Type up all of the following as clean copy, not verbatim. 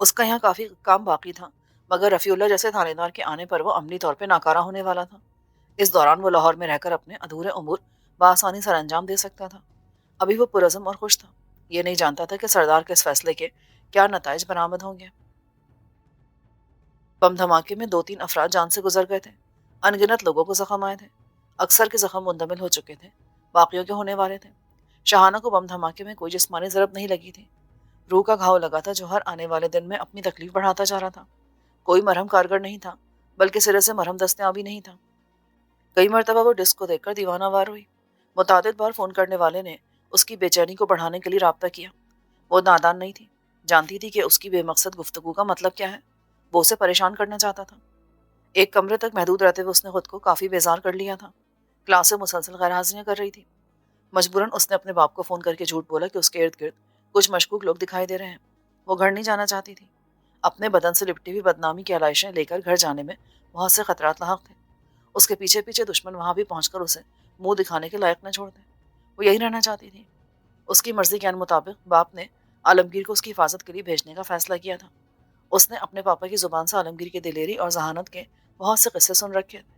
اس کا یہاں کافی کام باقی تھا، مگر رفیع اللہ جیسے تھانے دار کے آنے پر وہ عملی طور پہ ناکارہ ہونے والا تھا۔ اس دوران وہ لاہور میں رہ کر اپنے ادھورے امور بآسانی سر انجام دے سکتا تھا۔ ابھی وہ پرعزم اور خوش تھا، یہ نہیں جانتا تھا کہ سردار کے اس فیصلے کے کیا نتائج برآمد ہوں گے۔ بم دھماکے میں 2-3 افراد جان سے گزر گئے تھے، ان گنت لوگوں کو زخم آئے تھے، اکثر کے زخم مندمل ہو چکے تھے، باقیوں کے ہونے والے تھے۔ شاہانہ کو بم دھماکے میں کوئی جسمانی ضرب نہیں لگی تھی، روح کا گھاؤ لگا تھا جو ہر آنے والے دن میں اپنی تکلیف بڑھاتا جا رہا تھا۔ کوئی مرہم کارگر نہیں تھا، بلکہ سرے سے مرہم دستیاب بھی نہیں تھا۔ کئی مرتبہ وہ ڈسک کو دیکھ کر دیوانہ وار ہوئی۔ متعدد بار فون کرنے والے نے اس کی بے چینی کو بڑھانے کے لیے رابطہ کیا۔ وہ نادان نہیں تھی، جانتی تھی کہ اس کی بے مقصد گفتگو کا مطلب کیا ہے۔ وہ اسے پریشان کرنا چاہتا تھا۔ ایک کمرے تک محدود رہتے ہوئے اس نے خود کو کافی بیزار کر لیا تھا۔ کلاس سے مسلسل غیر حاضریاں کر رہی تھی۔ مجبوراً اس نے اپنے باپ کو فون کر کے جھوٹ بولا کہ اس کے ارد گرد کچھ مشکوک لوگ دکھائی دے رہے ہیں۔ وہ گھر نہیں جانا چاہتی تھی۔ اپنے بدن سے لپٹی ہوئی بدنامی کی علائشیں لے کر گھر جانے میں بہت سے خطرات لاحق تھے۔ اس کے پیچھے پیچھے دشمن وہاں بھی پہنچ کر اسے منہ دکھانے کے لائق نہ چھوڑتے۔ وہ یہی رہنا چاہتی تھی۔ اس کی مرضی کے مطابق باپ نے عالمگیر کو اس کی حفاظت کے لیے بھیجنے کا فیصلہ کیا تھا۔ اس نے اپنے پاپا کی زبان سے عالمگیر کی دلیری اور ذہانت کے بہت سے قصے سن رکھے تھے۔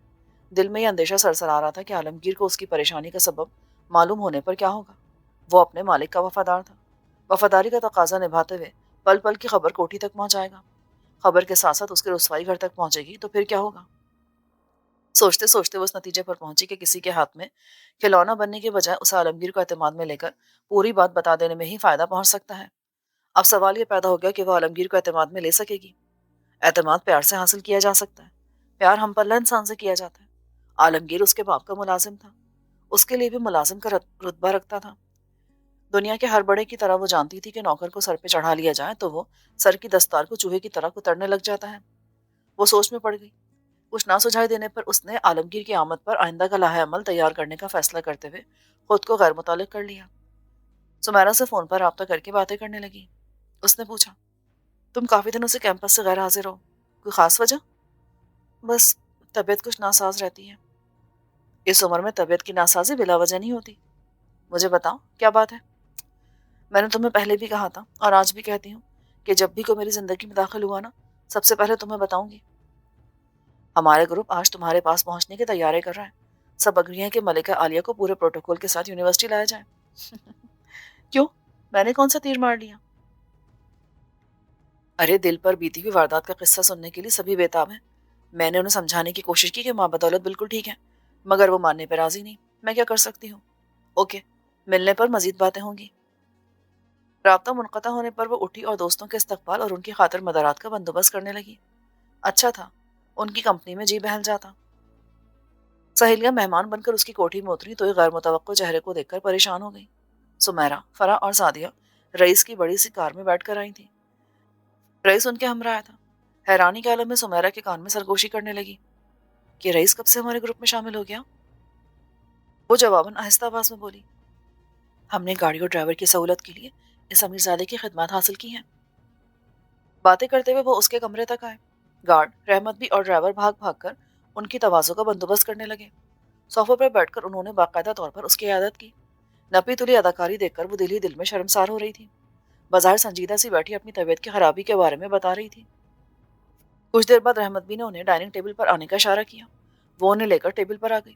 دل میں یہ اندیشہ سرسر آ رہا تھا کہ عالمگیر کو اس کی پریشانی کا سبب معلوم ہونے پر کیا ہوگا۔ وہ اپنے مالک کا وفادار تھا، وفاداری کا تقاضا نبھاتے ہوئے پل پل کی خبر کوٹھی تک پہنچائے گا۔ خبر کے ساتھ ساتھ اس کے رسوائی گھر تک پہنچے گی تو پھر کیا ہوگا؟ سوچتے سوچتے وہ اس نتیجے پر پہنچی کہ کسی کے ہاتھ میں کھلونا بننے کے بجائے اسے عالمگیر کو اعتماد میں لے کر پوری بات بتا دینے میں ہی فائدہ پہنچ سکتا ہے۔ اب سوال یہ پیدا ہو گیا کہ وہ عالمگیر کو اعتماد میں لے سکے گی؟ اعتماد پیار سے حاصل کیا جا سکتا ہے، پیار ہم پلہ انسان سے کیا جاتا ہے۔ عالمگیر اس کے باپ کا ملازم تھا، اس کے لیے بھی ملازم کا رتبہ رکھتا تھا۔ دنیا کے ہر بڑے کی طرح وہ جانتی تھی کہ نوکر کو سر پہ چڑھا لیا جائے تو وہ سر کی دستار کو چوہے کی طرح کترنے لگ جاتا ہے۔ وہ سوچ میں پڑ گئی۔ کچھ نہ سجھائی دینے پر اس نے عالمگیر کی آمد پر آئندہ کا لائحہ عمل تیار کرنے کا فیصلہ کرتے ہوئے خود کو غیر متعلق کر لیا۔ سمیرا سے فون پر رابطہ کر کے باتیں کرنے لگی۔ اس نے پوچھا، تم کافی دنوں سے کیمپس سے غیر حاضر ہو، کوئی خاص وجہ؟ بس طبیعت کچھ ناساز رہتی ہے۔ اس عمر میں طبیعت کی ناسازی بلا وجہ نہیں ہوتی۔ مجھے بتاؤ کیا بات ہے؟ میں نے تمہیں پہلے بھی کہا تھا اور آج بھی کہتی ہوں کہ جب بھی کوئی میری زندگی میں داخل ہوا نا، سب سے پہلے تمہیں بتاؤں گی۔ ہمارے گروپ آج تمہارے پاس پہنچنے کی تیاری کر رہا ہے۔ سب اگری ہیں کہ ملکہ عالیہ کو پورے پروٹوکول کے ساتھ یونیورسٹی لایا جائے۔ کیوں؟ میں نے کون سا تیر مار لیا؟ ارے دل پر بیتی ہوئی واردات کا قصہ سننے کے لیے سبھی بےتاب ہیں۔ میں نے انہیں سمجھانے کی کوشش کی کہ ماں بدولت بالکل ٹھیک ہے، مگر وہ ماننے پہ راضی نہیں۔ میں کیا کر سکتی ہوں؟ اوکے، ملنے پر مزید باتیں ہوں گی۔ رابطہ منقطع ہونے پر وہ اٹھی اور دوستوں کے استقبال اور ان کی خاطر مدارات کا بندوبست کرنے لگی۔ اچھا تھا، ان کی کمپنی میں جی بہل جاتا۔ سہیلیاں مہمان بن کر اس کی کوٹھی میں اتری تو ایک غیر متوقع چہرے کو دیکھ کر پریشان ہو گئی۔ سمیرا، فرح اور سعدیہ رئیس کی بڑی سی کار میں بیٹھ کر آئی تھیں۔ رئیس ان کے ہمراہ تھا۔ حیرانی کے عالم میں سمیرا کے کان میں سرگوشی کرنے لگی کہ رئیس کب سے ہمارے گروپ میں شامل ہو گیا؟ وہ جواباً آہستہ آواز میں بولی، ہم نے گاڑی اور ڈرائیور کی سہولت کے لیے اس امیر زادے کی خدمات حاصل کی ہیں۔ باتیں کرتے ہوئے وہ اس کے کمرے تک آئے۔ گارڈ، رحمت بھی اور ڈرائیور بھاگ بھاگ کر ان کی توازوں کا بندوبست کرنے لگے۔ صوفے پر بیٹھ کر انہوں نے باقاعدہ طور پر اس کی عیادت کی۔ نپی تلی اداکاری دیکھ کر وہ دل ہی دل میں شرمسار ہو رہی تھی۔ بظاہر سنجیدہ سی بیٹھی اپنی طبیعت کی خرابی کے بارے میں بتا رہی تھی۔ کچھ دیر بعد رحمت بھی نے انہیں ڈائننگ ٹیبل پر آنے کا اشارہ کیا۔ وہ انہیں لے کر ٹیبل پر آ گئی۔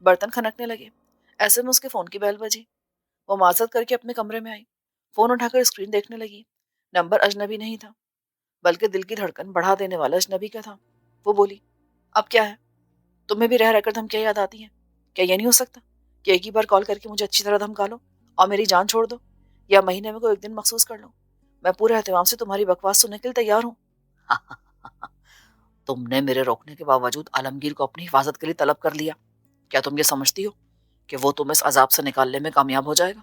برتن کھنکنے لگے۔ ایسے میں اس کے فون کی بیل بجی۔ وہ معذرت کر کے اپنے کمرے میں آئی۔ فون اٹھا کر اسکرین دیکھنے لگی۔ نمبر اجنبی نہیں تھا، بلکہ دل کی دھڑکن بڑھا دینے والا اجنبی کا تھا۔ وہ بولی، اب کیا ہے؟ تمہیں بھی رہ رہ کر دھمکیاں یاد آتی ہیں؟ کیا یہ نہیں ہو سکتا کہ ایک ہی بار کال کر کے مجھے اچھی طرح دھمکا لو اور میری جان چھوڑ دو، یا مہینے میں کوئی ایک دن مخصوص کر لو؟ میں پورے اہتمام سے تمہاری بکواس سننے کے لیے تیار ہوں۔ تم نے میرے روکنے کے باوجود عالمگیر کو اپنی حفاظت کے لیے طلب کر لیا۔ کیا تم یہ سمجھتی ہو کہ وہ تمہیں اس عذاب سے نکالنے میں کامیاب ہو جائے گا؟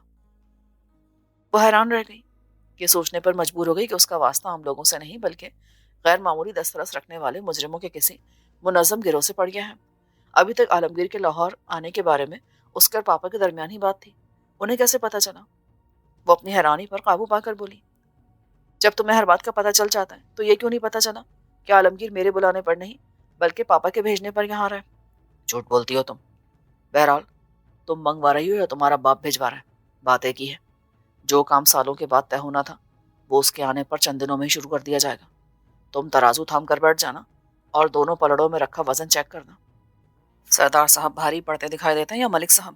وہ حیران رہ گئی۔ یہ سوچنے پر مجبور ہو گئی کہ اس کا واسطہ عام لوگوں سے نہیں بلکہ غیر معمولی دسترس رکھنے والے مجرموں کے کسی منظم گروہ سے پڑ گیا ہے۔ ابھی تک عالمگیر کے لاہور آنے کے بارے میں اس کے اور پاپا کے درمیان ہی بات تھی۔ انہیں کیسے پتا چلا؟ وہ اپنی حیرانی پر قابو پا کر بولی، جب تمہیں ہر بات کا پتہ چل جاتا ہے تو یہ کیوں نہیں پتا چلا کہ عالمگیر میرے بلانے پر نہیں بلکہ پاپا کے بھیجنے پر یہاں آ رہا ہے؟ جھوٹ بولتی ہو تم۔ بہرحال تم منگوا رہی ہو یا تمہارا باپ بھیجوا رہا ہے، بات ایک ہی ہے۔ جو کام سالوں کے بعد طے ہونا تھا وہ اس کے آنے پر چند دنوں میں ہی شروع کر دیا جائے گا. تم ترازو تھام کر بیٹھ جانا اور دونوں پلڑوں میں رکھا وزن چیک کرنا. سردار صاحب بھاری پڑتے دکھائی دیتے ہیں یا ملک صاحب؟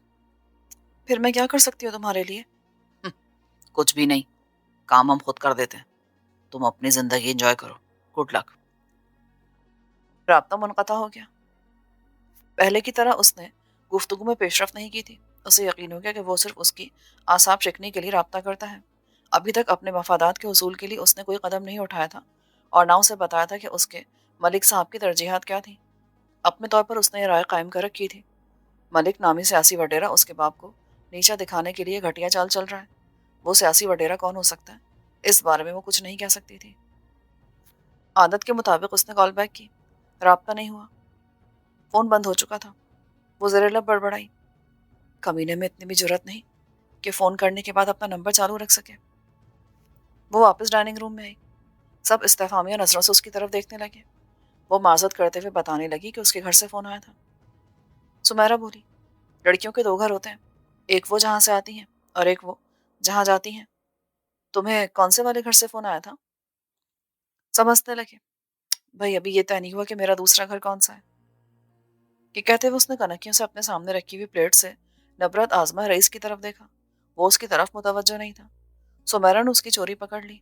پھر میں کیا کر سکتی ہوں تمہارے لیے؟ ہم، کچھ بھی نہیں. کام ہم خود کر دیتے ہیں. تم اپنی زندگی انجوائے کرو. Good luck. رابطہ منقطع ہو گیا. پہلے کی طرح اس نے گفتگو میں پیش رفت نہیں کی تھی. اسے یقین ہو گیا کہ وہ صرف اس کی اعصاب شکنی کے لیے رابطہ کرتا ہے. ابھی تک اپنے مفادات کے حصول کے لیے اس نے کوئی قدم نہیں اٹھایا تھا اور نہ اسے بتایا تھا کہ اس کے ملک صاحب کی ترجیحات کیا تھیں. اپنے طور پر اس نے یہ رائے قائم کر رکھی تھی ملک نامی سیاسی وڈیرا اس کے باپ کو نیچا دکھانے کے لیے گھٹیا چال چل رہا ہے. وہ سیاسی وڈیرا کون ہو سکتا ہے اس بارے میں وہ کچھ نہیں کہہ سکتی تھی. عادت کے مطابق اس نے کال بیک کی. رابطہ نہیں ہوا. فون بند ہو چکا تھا. وہ زیر لب بڑبڑائی. کمینے میں اتنی بھی جرت نہیں کہ فون کرنے کے بعد اپنا نمبر چالو رکھ سکے. وہ واپس ڈائننگ روم میں آئی. سب استفہامیہ نظروں سے اس کی طرف دیکھنے لگے. وہ معذرت کرتے ہوئے بتانے لگی کہ اس کے گھر سے فون آیا تھا. سمیرا بولی، لڑکیوں کے دو گھر ہوتے ہیں، ایک وہ جہاں سے آتی ہیں اور ایک وہ جہاں جاتی ہیں. تمہیں کون سے والے گھر سے فون آیا تھا؟ سمجھنے لگے. بھائی ابھی یہ طے نہیں ہوا کہ میرا دوسرا گھر کون سا ہے. کہ کہتے ہوئے اس نے کنکیوں سے اپنے سامنے رکھی ہوئی پلیٹ سے نبرت آزما رئیس کی طرف دیکھا. وہ اس کی طرف متوجہ نہیں تھا. سمیرا نے اس کی چوری پکڑ لی.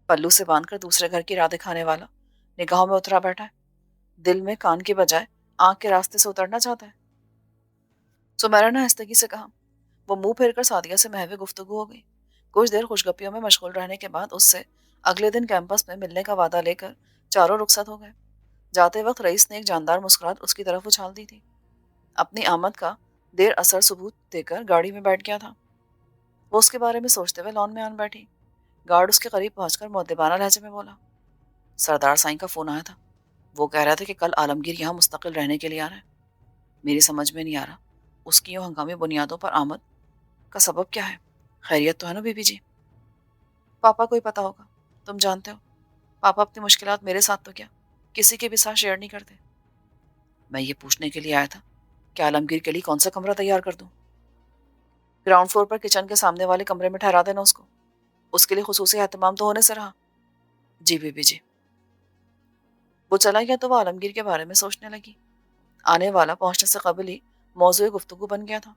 پلو سے باندھ کر دوسرے گھر کی راہ دکھانے والا نگاہوں میں اترا بیٹھا ہے. دل میں کان کی بجائے آنکھ کے راستے سے اترنا چاہتا ہے. سمیرا نے آہستگی سے کہا. وہ منہ پھیر کر سعدیہ سے محو گفتگو ہو گئی. کچھ دیر خوشگپیوں میں مشغول رہنے کے بعد اس سے اگلے دن کیمپس میں ملنے کا وعدہ لے کر چاروں رخصت ہو گئے. جاتے وقت رئیس نے ایک جاندار مسکراہٹ اس کی طرف اچھال دی تھی. اپنی آمد کا دیر اثر ثبوت دے کر گاڑی میں بیٹھ گیا تھا. وہ اس کے بارے میں سوچتے ہوئے لان میں آن بیٹھی. گارڈ اس کے قریب پہنچ کر مؤدبانہ لہجے میں بولا، سردار سائیں کا فون آیا تھا. وہ کہہ رہا تھا کہ کل عالمگیر یہاں مستقل رہنے کے لیے آ رہا ہے. میری سمجھ میں نہیں آ رہا اس کی یوں ہنگامی بنیادوں پر آمد کا سبب کیا ہے. خیریت تو ہے نا بی بی جی؟ پاپا کو ہی پتا ہوگا. تم جانتے ہو پاپا اپنی مشکلات میرے ساتھ تو کیا کسی کے بھی ساتھ شیئر نہیں کرتے. میں یہ پوچھنے کے لیے آیا تھا کہ عالمگیر کے لیے کون سا کمرہ تیار کر دوں. گراؤنڈ فلور پر کچن کے سامنے والے کمرے میں ٹھہرا دینا اس کو. اس کے لیے خصوصی اہتمام تو ہونے سے رہا. جی بی بی جی. وہ چلا گیا تو وہ عالمگیر کے بارے میں سوچنے لگی. آنے والا پہنچنے سے قبل ہی موضوع گفتگو بن گیا تھا.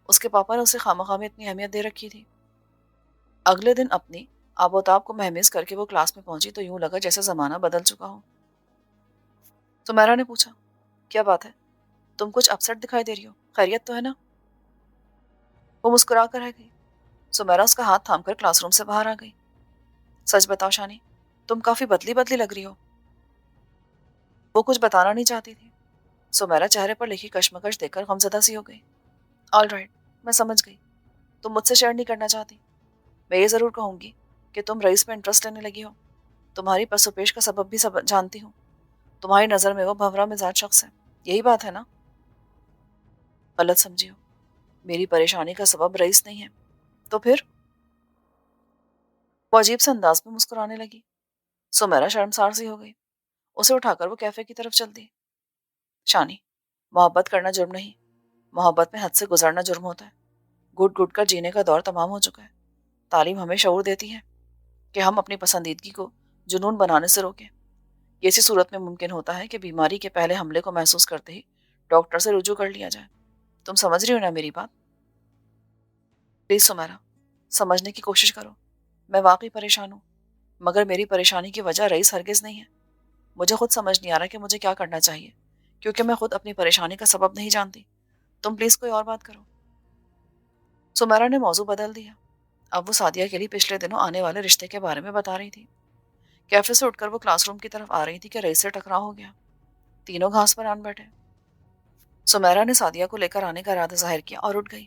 اس کے پاپا نے اسے خامخواہ میں اتنی اہمیت دے رکھی تھی. اگلے دن اپنی آب و تاب کو مہمیز کر کے وہ کلاس میں پہنچی تو یوں لگا جیسے زمانہ بدل چکا ہو. سمیرا نے پوچھا، کیا بات ہے؟ تم کچھ اپسٹ دکھائی دے رہی ہو. خیریت تو ہے نا؟ وہ مسکرا کر رہ گئی. سمیرا اس کا ہاتھ تھام کر کلاس روم سے باہر آ گئی. سچ بتاؤ شانی، تم کافی بدلی بدلی لگ رہی ہو. وہ کچھ بتانا نہیں چاہتی تھی. سمیرا چہرے پر لکھی کشمکش دیکھ کر غمزدہ سی ہو گئی. آل رائٹ، میں سمجھ گئی. تم مجھ سے شیئر نہیں کرنا چاہتی. میں یہ ضرور کہوں گی کہ تم رئیس میں انٹرسٹ لینے لگی ہو. تمہاری پس و پیش کا سبب بھی جانتی ہوں. تمہاری نظر میں وہ بھنورا مزاج شخص ہے. یہی بات ہے نا؟ غلط سمجھی ہو. میری پریشانی کا سبب رئیس نہیں ہے. تو پھر؟ وہ عجیب سے انداز میں مسکرانے لگی. سمیرا شرمسار سی ہو گئی. اسے اٹھا کر وہ کیفے کی طرف چل دی. شانی، محبت کرنا جرم نہیں. محبت میں حد سے گزرنا جرم ہوتا ہے. گھٹ گھٹ کر جینے کا دور تمام ہو چکا ہے. تعلیم ہمیں شعور دیتی ہے کہ ہم اپنی پسندیدگی کو جنون بنانے سے روکیں. یہ اسی صورت میں ممکن ہوتا ہے کہ بیماری کے پہلے حملے کو محسوس کرتے ہی ڈاکٹر سے رجوع کر لیا جائے. تم سمجھ رہی ہو نا میری بات؟ پلیز سمیرا، سمجھنے کی کوشش کرو. میں واقعی پریشان ہوں مگر میری پریشانی کی وجہ رئیس ہرگز نہیں ہے. مجھے خود سمجھ نہیں آ رہا کہ مجھے کیا کرنا چاہیے کیونکہ میں خود اپنی پریشانی کا سبب نہیں جانتی. تم پلیز کوئی اور بات کرو. سمیرا نے موضوع بدل دیا. اب وہ سعدیہ کے لیے پچھلے دنوں آنے والے رشتے کے بارے میں بتا رہی تھی. کیفے سے اٹھ کر وہ کلاس روم کی طرف آ رہی تھی کہ رئیس سے ٹکراؤ ہو گیا. تینوں گھاس پر آن بیٹھے. سمیرا نے سعدیہ کو لے کر آنے کا ارادہ ظاہر کیا اور اٹھ گئی.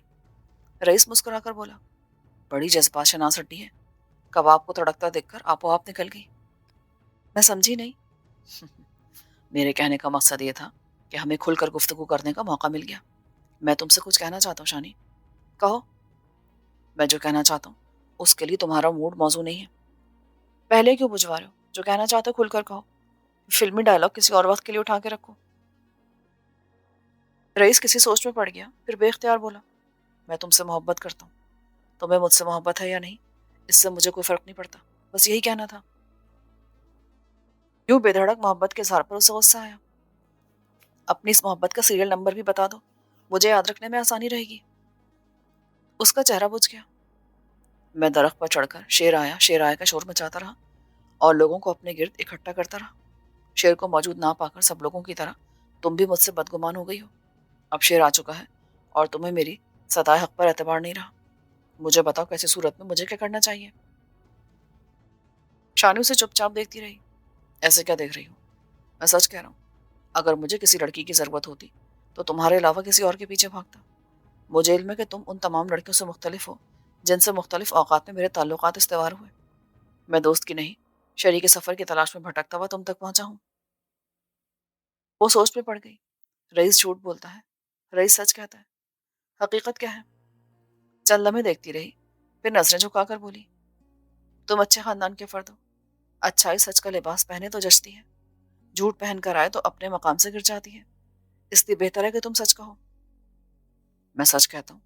رئیس مسکرا کر بولا، بڑی جذبات شناس ہڈی ہے. کباب کو تڑکتا دیکھ کر آپ و آپ نکل گئی. میں سمجھی نہیں. میرے کہنے کا مقصد یہ تھا کہ ہمیں کھل کر گفتگو کرنے کا موقع مل گیا. میں تم سے کچھ کہنا چاہتا ہوں شانی. کہو. میں جو کہنا چاہتا ہوں اس کے لیے تمہارا موڈ موضوع نہیں ہے. پہلے کیوں بجھوا رہے ہو؟ جو کہنا چاہتے ہو کھل کر کہو. فلمی ڈائلاگ کسی اور وقت کے لیے اٹھا کے رکھو. رئیس کسی سوچ میں پڑ گیا، پھر بے اختیار بولا، میں تم سے محبت کرتا ہوں. تمہیں مجھ سے محبت ہے یا نہیں اس سے مجھے کوئی فرق نہیں پڑتا، بس یہی کہنا تھا۔ یوں بے دھڑک محبت کے اظہار پر اسے غصہ آیا۔ اپنی اس محبت کا سیریل نمبر بھی بتا دو، مجھے یاد رکھنے میں آسانی رہے گی۔ اس کا چہرہ بجھ گیا۔ میں درخت پر چڑھ کر شیر آیا کا شور مچاتا رہا اور لوگوں کو اپنے گرد اکٹھا کرتا رہا۔ شیر کو موجود نہ پا کر سب لوگوں کی طرح تم بھی مجھ سے بدگمان ہو گئی ہو۔ اب شیر آ چکا ہے اور تمہیں میری صدائے حق پر اعتبار نہیں رہا۔ مجھے بتاؤ کیسی صورت میں مجھے کیا کرنا چاہیے؟ شانی اسے چپ چاپ دیکھتی رہی۔ ایسے کیا دیکھ رہی ہوں؟ میں سچ کہہ رہا ہوں، اگر مجھے کسی لڑکی کی ضرورت ہوتی تو تمہارے علاوہ کسی اور کے پیچھے بھاگتا۔ مجھے علم ہے کہ تم ان تمام لڑکیوں سے مختلف ہو جن سے مختلف اوقات میں میرے تعلقات استوار ہوئے۔ میں دوست کی نہیں، شریک سفر کی تلاش میں بھٹکتا ہوا تم تک پہنچا ہوں۔ وہ سوچ میں پڑ گئی۔ رئیس جھوٹ بولتا ہے، رئیس سچ کہتا ہے، حقیقت کیا ہے؟ چند لمحے دیکھتی رہی، پھر نظریں جھکا کر بولی، تم اچھے خاندان کے فرد ہو۔ اچھائی سچ کا لباس پہنے تو جچتی ہے، جھوٹ پہن کر آئے تو اپنے مقام سے گر جاتی ہے۔ اس لیے بہتر ہے کہ تم سچ کہو۔ میں سچ کہتا ہوں،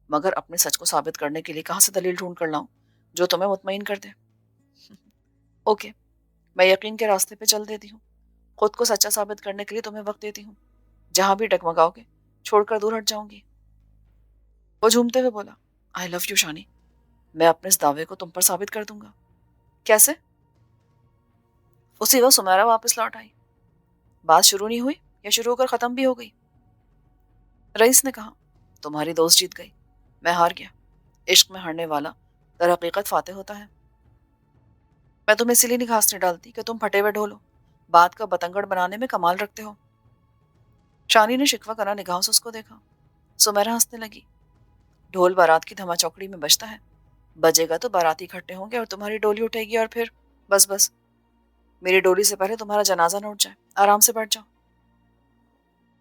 مگر اپنے سچ کو ثابت کرنے کے لیے کہاں سے دلیل ڈھونڈ کر لاؤں جو تمہیں مطمئن کر دے؟ اوکے، میں یقین کے راستے پہ چل دیتی ہوں، خود کو سچا ثابت کرنے کے لیے تمہیں وقت دیتی ہوں۔ جہاں بھی ڈگمگاؤ گے چھوڑ کر دور ہٹ جاؤں گی۔ وہ جھومتے ہوئے بولا، آئی لو یو شانی، میں اپنے اس دعوے کو تم پر ثابت کر دوں گا۔ کیسے؟ اسی وقت سمیرا واپس لوٹ آئی۔ بات شروع نہیں ہوئی یا شروع ہو کر ختم بھی ہو گئی؟ رئیس نے کہا، تمہاری دوست جیت گئی، میں ہار گیا۔ عشق میں ہارنے والا در حقیقت فاتح ہوتا ہے۔ میں تمہیں اسی لیے نہیں گھاس نہیں ڈالتی کہ تم پھٹے ہوئے ڈھولو، بات کا بتنگڑ بنانے میں کمال رکھتے ہو۔ شانی نے شکوہ کرا نگاہوں سے اس کو دیکھا۔ سمیرا ہنسنے لگی، ڈھول بارات کی دھما چوکڑی میں بجتا ہے، بجے گا تو باراتی اکٹھے ہوں گے اور تمہاری ڈولی اٹھے گی اور پھر بس میری ڈولی سے پہلے تمہارا جنازہ نہ اٹھ جائے، آرام سے بیٹھ جاؤ۔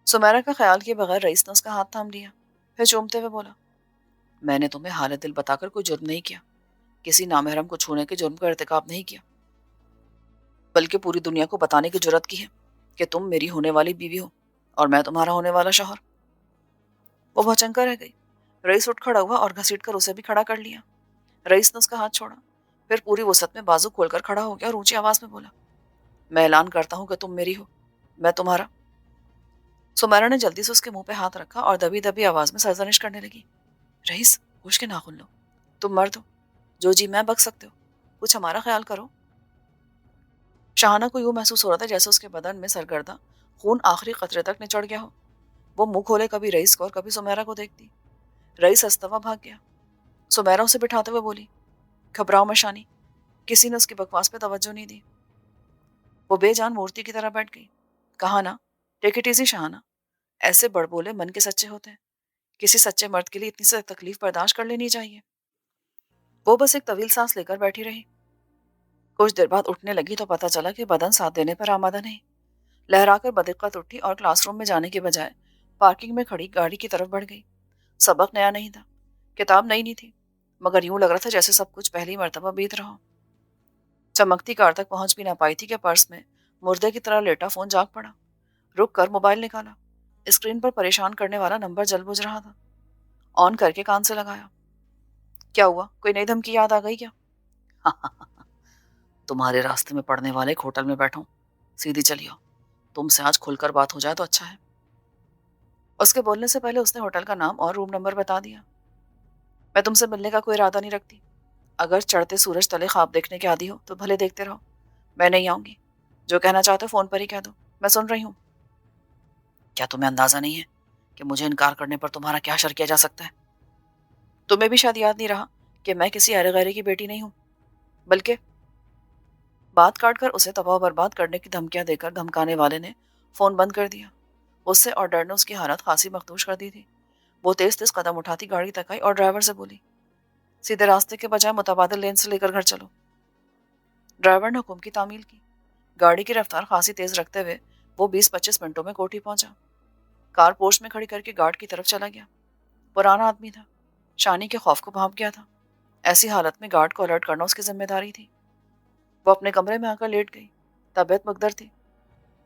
سمیرا کا خیال کیے بغیر رئیس نے اس کا ہاتھ تھام لیا، پھر چومتے ہوئے بولا، میں نے تمہیں حالت دل بتا کر کوئی جرم نہیں کیا، کسی نامحرم کو چھونے کے جرم کا ارتکاب نہیں کیا، بلکہ پوری دنیا کو بتانے کی جرات کی ہے کہ تم میری ہونے والی بیوی ہو اور میں تمہارا ہونے والا شوہر۔ وہ بھوچنکا رہ گئی۔ رئیس اٹھ کھڑا ہوا اور گھسیٹ کر اسے بھی کھڑا کر لیا۔ رئیس نے اس کا ہاتھ چھوڑا، پھر پوری وسعت میں بازو کھول کر کھڑا ہو گیا اور اونچی آواز میں بولا، میں اعلان کرتا ہوں کہ تم میری ہو، میں تمہارا۔ سمیرا نے جلدی سے اس کے منہ پہ ہاتھ رکھا اور دبی دبی آواز میں سرزنش کرنے لگی، رئیس ہوش کے ناخن لو، تم مرد ہو، جو جی میں بک سکتے ہو، کچھ ہمارا خیال کرو۔ شاہانہ کو یوں محسوس ہو رہا تھا جیسے اس کے بدن میں سرگردہ خون آخری قطرے تک نچڑ گیا ہو۔ وہ منہ کھولے کبھی رئیس کو اور کبھی سمیرا کو دیکھتی۔ رئیس استوا بھاگ گیا۔ سمیرا اسے بٹھاتے ہوئے بولی، گھبراؤ مت شانی۔ کسی نے اس کی بکواس پہ توجہ نہیں دی۔ وہ بے جان مورتی کی طرح بیٹھ گئی۔ کہا نا، ٹیک اٹ ایزی شاہانہ، ایسے بڑ بولے من کے سچے ہوتے ہیں، کسی سچے مرد کے لیے اتنی سی تکلیف برداشت کر لینی چاہیے۔ وہ بس ایک طویل سانس لے کر بیٹھی رہی۔ کچھ دیر بعد اٹھنے لگی تو پتہ چلا کہ بدن ساتھ دینے پر آمادہ نہیں۔ لہرا کر بدقت اٹھی اور کلاس روم میں جانے کے بجائے پارکنگ میں کھڑی گاڑی کی طرف بڑھ گئی۔ سبق نیا نہیں تھا، کتاب نئی نہیں تھی، مگر یوں لگ رہا تھا جیسے سب کچھ پہلی مرتبہ بیت رہا ہو۔ چمکتی کار تک پہنچ بھی نہ پائی تھی کہ پرس میں مردے کی طرح لیٹا فون جاگ پڑا۔ رک کر موبائل نکالا، اسکرین پر پریشان کرنے والا نمبر جل بج رہا تھا۔ آن کر کے کان سے لگایا۔ کیا ہوا، کوئی نئی دھمکی یاد آ گئی کیا؟ تمہارے راستے میں پڑنے والے ایک ہوٹل میں بیٹھا ہوں، سیدھی چلی آؤ، تم سے آج کھل کر بات ہو جائے تو اچھا ہے۔ اس کے بولنے سے پہلے اس نے ہوٹل کا نام اور روم نمبر بتا دیا۔ میں تم سے ملنے کا کوئی ارادہ نہیں رکھتی، اگر چڑھتے سورج تلے خواب دیکھنے کے عادی ہو تو بھلے دیکھتے رہو، میں نہیں آؤں گی، جو کہنا چاہتے ہو فون پر ہی کہہ دو، میں سن رہی ہوں۔ کیا تمہیں اندازہ نہیں ہے کہ مجھے انکار کرنے پر تمہارا کیا شر کیا جا سکتا ہے؟ تمہیں بھی شاید یاد نہیں رہا کہ میں کسی ارے غیرے کی بیٹی نہیں ہوں، بلکہ… بات کاٹ کر اسے تباہ و برباد کرنے کی دھمکیاں دے کر دھمکانے والے نے فون بند کر دیا۔ غصے اور ڈر نے اس کی حالت خاصی مخدوش کر دی تھی۔ وہ تیز تیز قدم اٹھاتی گاڑی تک آئی اور ڈرائیور سے بولی، سیدھے راستے کے بجائے متبادل لین سے لے کر گھر چلو۔ ڈرائیور نے حکم کی تعمیل کی۔ گاڑی کی رفتار خاصی تیز رکھتے ہوئے وہ 20-25 منٹوں میں کوٹھی پہنچا۔ کار پورچ میں کھڑی کر کے گارڈ کی طرف چلا گیا۔ پرانا آدمی تھا، شانی کے خوف کو بھانپ گیا تھا۔ ایسی حالت میں گارڈ کو الرٹ کرنا اس کی ذمہ داری تھی۔ وہ اپنے کمرے میں آ کر لیٹ گئی، طبیعت مقدر تھی۔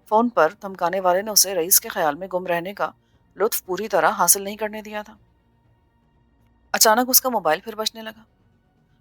فون پر دھمکانے والے نے اسے رئیس کے خیال میں گم رہنے کا لطف پوری طرح حاصل نہیں کرنے دیا تھا۔ اچانک اس کا موبائل پھر بجنے لگا۔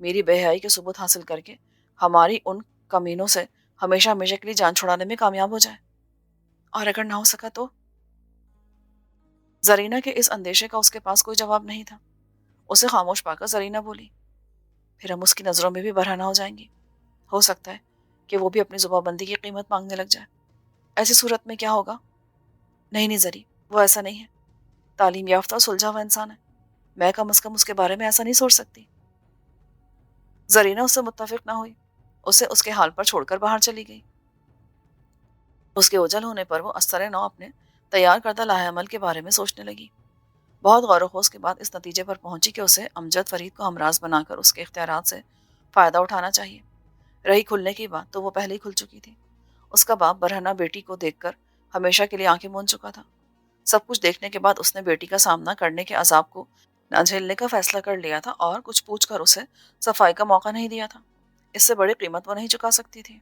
میری بے حیائی کے ثبوت حاصل کر کے ہماری ان کمینوں سے ہمیشہ ہمیشہ کے لیے جان چھڑانے میں کامیاب ہو جائے، اور اگر نہ ہو سکا تو؟ زرینہ کے اس اندیشے کا اس کے پاس کوئی جواب نہیں تھا۔ اسے خاموش پا کر زرینہ بولی، پھر ہم اس کی نظروں میں بھی برہنہ ہو جائیں گے۔ ہو سکتا ہے کہ وہ بھی اپنی زباں بندی کی قیمت مانگنے لگ جائے۔ ایسی صورت میں کیا ہوگا؟ نہیں نہیں زری، وہ ایسا نہیں ہے۔ تعلیم یافتہ سلجھا ہوا انسان ہے، میں کم از کم اس کے بارے میں ایسا نہیں سوچ سکتی۔ زرینہ اس سے متفق نہ ہوئی، اسے اس کے حال پر چھوڑ کر باہر چلی گئی۔ اس کے اوجل ہونے پر وہ ازسر نو اپنے تیار کردہ لاہ عمل کے بارے میں سوچنے لگی۔ بہت غور و خوض کے بعد اس نتیجے پر پہنچی کہ اسے امجد فرید کو ہمراز بنا کر اس کے اختیارات سے فائدہ اٹھانا چاہیے۔ رہی کھلنے کی بات تو وہ پہلے ہی کھل چکی تھی۔ اس کا باپ برہنہ بیٹی کو دیکھ کر ہمیشہ کے لیے آنکھیں موند چکا تھا۔ سب کچھ دیکھنے کے بعد اس نے بیٹی کا سامنا کرنے کے عذاب کو نہ جھیلنے کا فیصلہ کر لیا تھا، اور کچھ پوچھ کر اسے صفائی کا موقع نہیں دیا تھا۔ اس سے بڑی قیمت وہ نہیں چکا سکتی تھی۔